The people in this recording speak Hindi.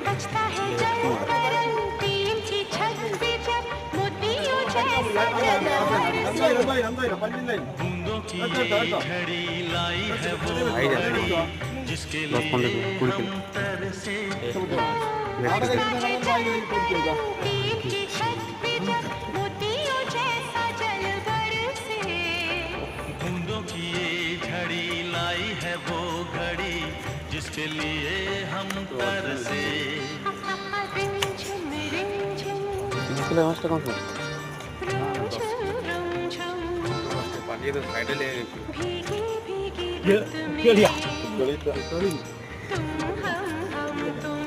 बजता है जल पर तीन की छत पे जब मोतियों जैसा बूंदों की ये झड़ी लाई है वो घड़ी जिसके लिए हम तरसे तीन की छत पे जब मोतियों जैसा जल बरसे बूंदों की ये झड़ी लाई है वो घड़ी जिसके लिए हम तरसे रिमझिम रिमझिम স্কুলের মাছটা কোন সময় रुमझुम रुमझुम পাঠিয়ে তো সাইডে লেগে গেছি भीगी भीगी रुत में গলিতে तुम हम तुम